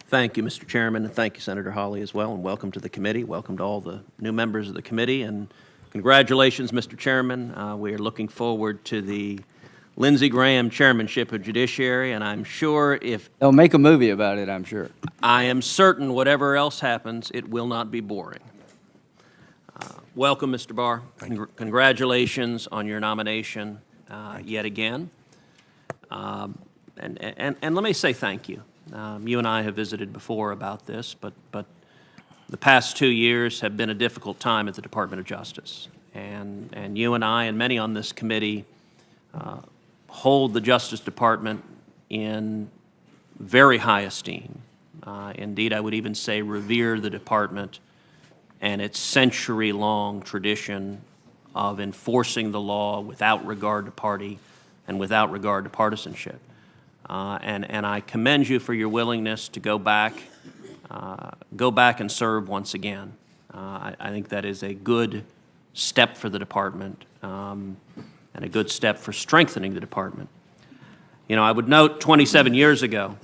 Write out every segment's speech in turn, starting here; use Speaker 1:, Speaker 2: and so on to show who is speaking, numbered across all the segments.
Speaker 1: Thank you, Mr. Chairman, and thank you, Senator Hawley, as well, and welcome to the committee. Welcome to all the new members of the committee, and congratulations, Mr. Chairman. We are looking forward to the Lindsey Graham chairmanship of Judiciary, and I'm sure if...
Speaker 2: They'll make a movie about it, I'm sure.
Speaker 1: I am certain whatever else happens, it will not be boring. Welcome, Mr. Barr. Congratulations on your nomination yet again. And let me say thank you. You and I have visited before about this, but the past 2 years have been a difficult time at the Department of Justice. And you and I and many on this committee hold the Justice Department in very high esteem. Indeed, I would even say revere the department and its century-long tradition of enforcing the law without regard to party and without regard to partisanship. And I commend you for your willingness to go back and serve once again. I think that is a good step for the department and a good step for strengthening the department. You know, I would note 27 years ago,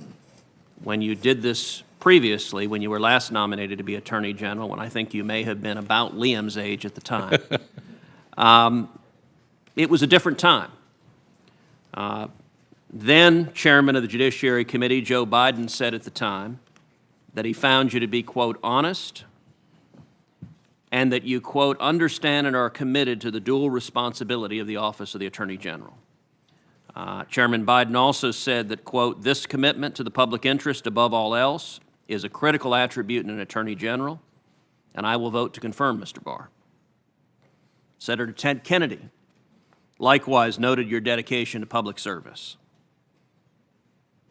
Speaker 1: when you did this previously, when you were last nominated to be Attorney General, when I think you may have been about Liam's age at the time, it was a different time. Then Chairman of the Judiciary Committee, Joe Biden, said at the time that he found you to be, quote, honest, and that you, quote, understand and are committed to the dual responsibility of the office of the Attorney General. Chairman Biden also said that, quote, this commitment to the public interest above all else is a critical attribute in an Attorney General, and I will vote to confirm Mr. Barr. Senator Ted Kennedy likewise noted your dedication to public service.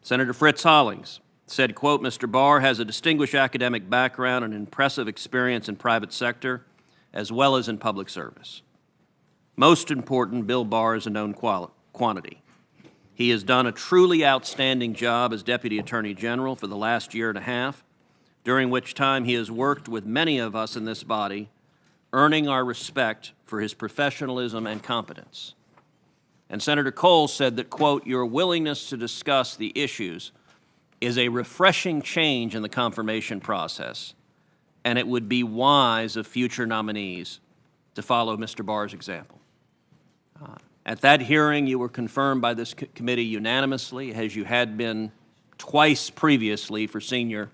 Speaker 1: Senator Fritz Hollings said, quote, Mr. Barr has a distinguished academic background and impressive experience in private sector as well as in public service. Most important, Bill Barr is a known quantity. He has done a truly outstanding job as Deputy Attorney General for the last year and a half, during which time he has worked with many of us in this body, earning our respect for his professionalism and competence. And Senator Cole said that, quote, your willingness to discuss the issues is a refreshing change in the confirmation process, and it would be wise of future nominees to follow Mr. Barr's example. At that hearing, you were confirmed by this committee unanimously, as you had been twice previously for senior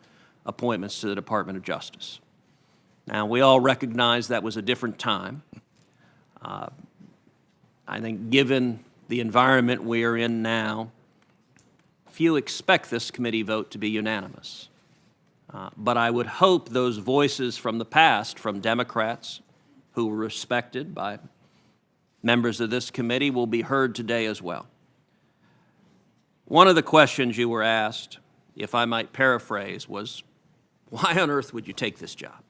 Speaker 1: appointments to the Department of Justice. Now, we all recognize that was a different time. I think given the environment we are in now, few expect this committee vote to be unanimous. But I would hope those voices from the past, from Democrats who were respected by members of this committee, will be heard today as well. One of the questions you were asked, if I might paraphrase, was, why on earth would you take this job?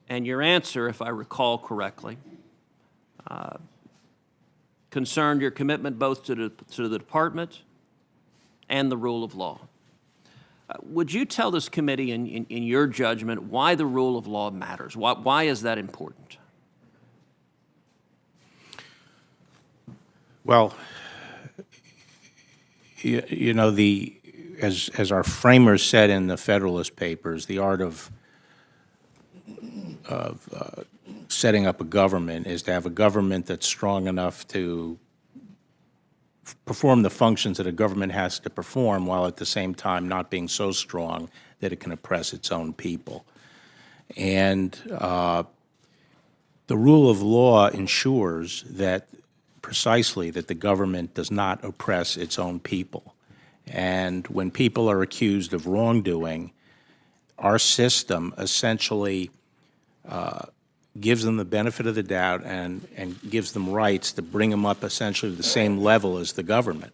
Speaker 1: And your answer, if I recall correctly, concerned your commitment both to the department and the rule of law. Would you tell this committee, in your judgment, why the rule of law matters? Why is that important?
Speaker 3: Well, you know, as our framers said in the Federalist Papers, the art of setting up a government is to have a government that's strong enough to perform the functions that a government has to perform, while at the same time not being so strong that it can oppress its own people. And the rule of law ensures that precisely that the government does not oppress its own people. And when people are accused of wrongdoing, our system essentially gives them the benefit of the doubt and gives them rights to bring them up essentially to the same level as the government.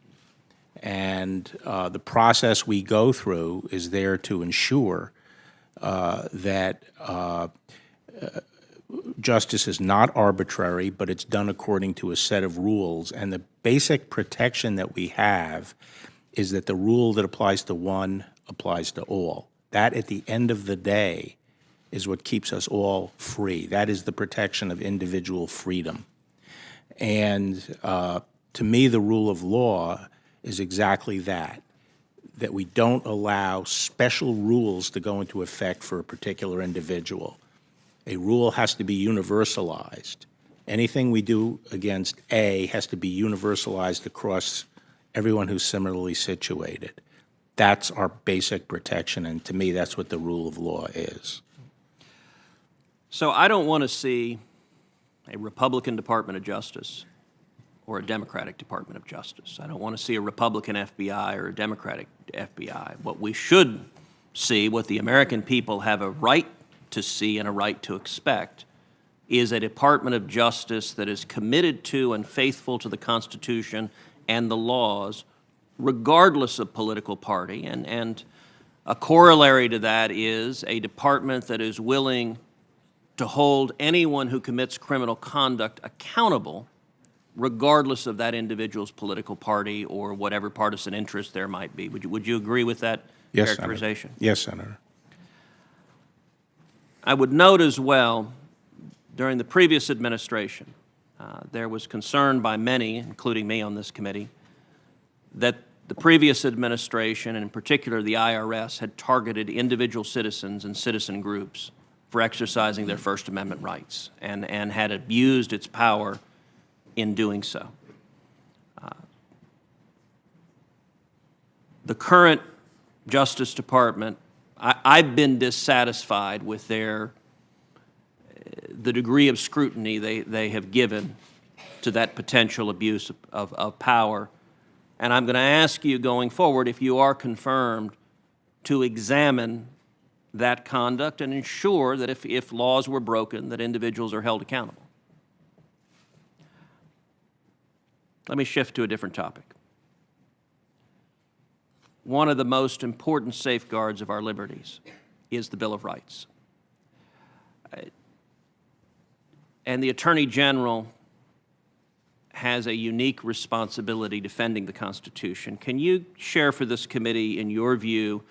Speaker 3: And the process we go through is there to ensure that justice is not arbitrary, but it's done according to a set of rules. And the basic protection that we have is that the rule that applies to one applies to all. That, at the end of the day, is what keeps us all free. That is the protection of individual freedom. And to me, the rule of law is exactly that. that we don't allow special rules to go into effect for a particular individual. A rule has to be universalized. Anything we do against A has to be universalized across everyone who's similarly situated. That's our basic protection, and to me, that's what the rule of law is.
Speaker 1: So I don't want to see a Republican Department of Justice or a Democratic Department of Justice. I don't want to see a Republican FBI or a Democratic FBI. What we should see, what the American people have a right to see and a right to expect, is a Department of Justice that is committed to and faithful to the Constitution and the laws, regardless of political party. And a corollary to that is a department that is willing to hold anyone who commits criminal conduct accountable, regardless of that individual's political party or whatever partisan interest there might be. Would you agree with that characterization?
Speaker 3: Senator. Yes, Senator.
Speaker 1: I would note as well, during the previous administration, there was concern by many, including me on this committee, that the previous administration, and in particular the IRS, had targeted individual citizens and citizen groups for exercising their First Amendment rights and had abused its power in doing so. The current Justice Department, I've been dissatisfied with the degree of scrutiny they have given to that potential abuse of power. And I'm going to ask you going forward, if you are confirmed, to examine that conduct and ensure that if laws were broken, that individuals are held accountable. Let me shift to a different topic. One of the most important safeguards of our liberties is the Bill of Rights. And the Attorney General has a unique responsibility defending the Constitution. Can you share for this committee, in your view,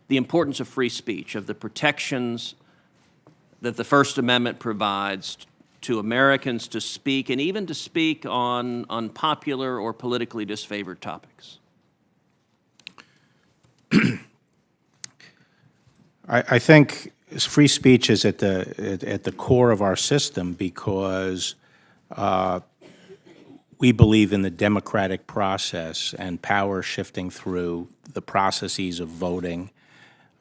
Speaker 1: the importance of free speech, of the protections that the First Amendment provides to Americans to speak, and even to speak on unpopular or politically disfavored topics?
Speaker 3: I think free speech is at the core of our system because we believe in the democratic process and power shifting through the processes of voting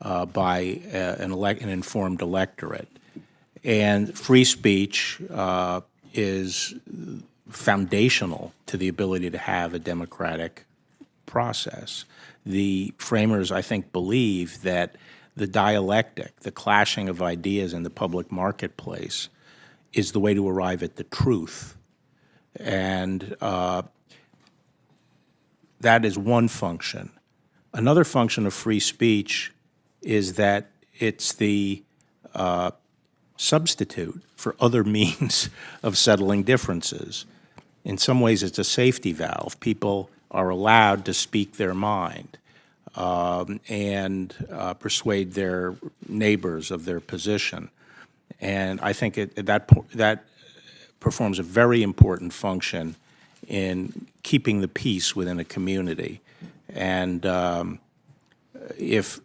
Speaker 3: by an informed electorate. And free speech is foundational to the ability to have a democratic process. The framers, I think, believe that the dialectic, the clashing of ideas in the public marketplace, is the way to arrive at the truth. And that is one function. Another function of free speech is that it's the substitute for other means of settling differences. In some ways, it's a safety valve. People are allowed to speak their mind and persuade their neighbors of their position. And I think that performs a very important function in keeping the peace within a community. And if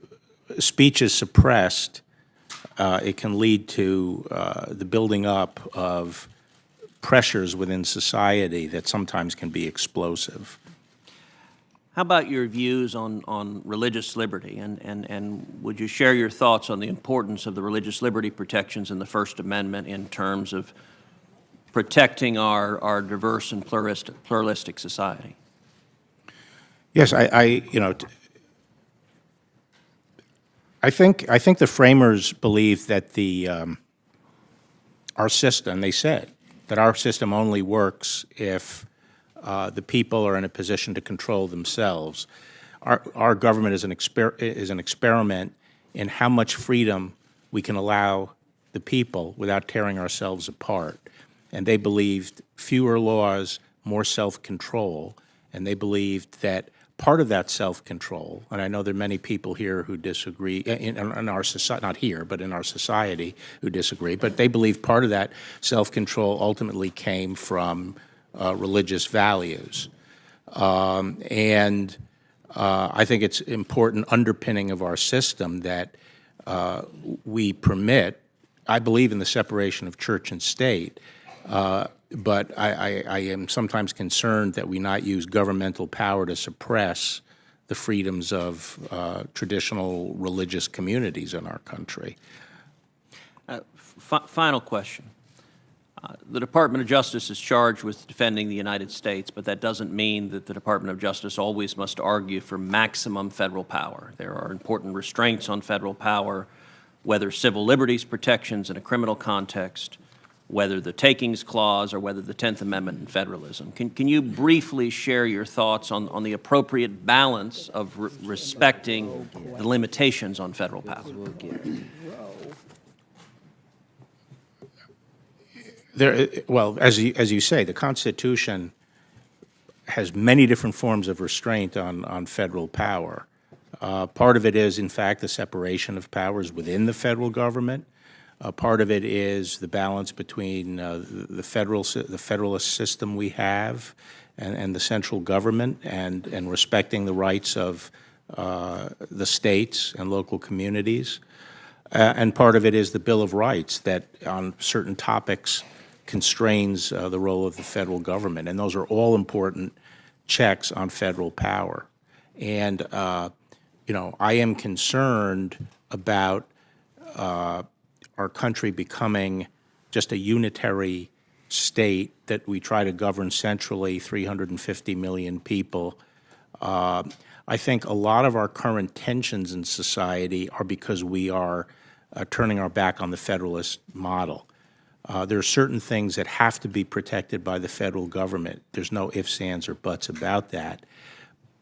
Speaker 3: speech is suppressed, it can lead to the building up of pressures within society that sometimes can be explosive.
Speaker 1: How about your views on religious liberty? And would you share your thoughts on the importance of the religious liberty protections in the First Amendment in terms of protecting our diverse and pluralistic society?
Speaker 3: Yes, I think the framers believe that our system, they said that our system only works if the people are in a position to control themselves. Our government is an experiment in how much freedom we can allow the people without tearing ourselves apart. And they believed fewer laws, more self-control, and they believed that part of that self-control, and I know there are many people here who disagree, in our society, not here, but in our society who disagree, but they believe part of that self-control ultimately came from religious values. And I think it's important underpinning of our system that we permit. I believe in the separation of church and state, but I am sometimes concerned that we not use governmental power to suppress the freedoms of traditional religious communities in our country.
Speaker 1: Final question. The Department of Justice is charged with defending the United States, but that doesn't mean that the Department of Justice always must argue for maximum federal power. There are important restraints on federal power, whether civil liberties protections in a criminal context, whether the Takings Clause, or whether the 10th Amendment and federalism. Can you briefly share your thoughts on the appropriate balance of respecting the limitations on federal power?
Speaker 3: Well, as you say, the Constitution has many different forms of restraint on federal power. Part of it is, in fact, the separation of powers within the federal government. Part of it is the balance between the federalist system we have and the central government, and respecting the rights of the states and local communities. And part of it is the Bill of Rights that, on certain topics, constrains the role of the federal government. And those are all important checks on federal power. And, you know, I am concerned about our country becoming just a unitary state that we try to govern centrally, 350 million people. I think a lot of our current tensions in society are because we are turning our back on the federalist model. There are certain things that have to be protected by the federal government. There's no ifs, ands, or buts about that.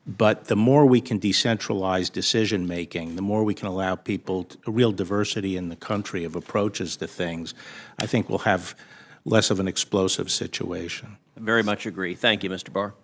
Speaker 3: But the more we can decentralize decision-making, the more we can allow people a real diversity in the country of approaches to things, I think we'll have less of an explosive situation.
Speaker 1: I very much agree. Thank you, Mr. Barr.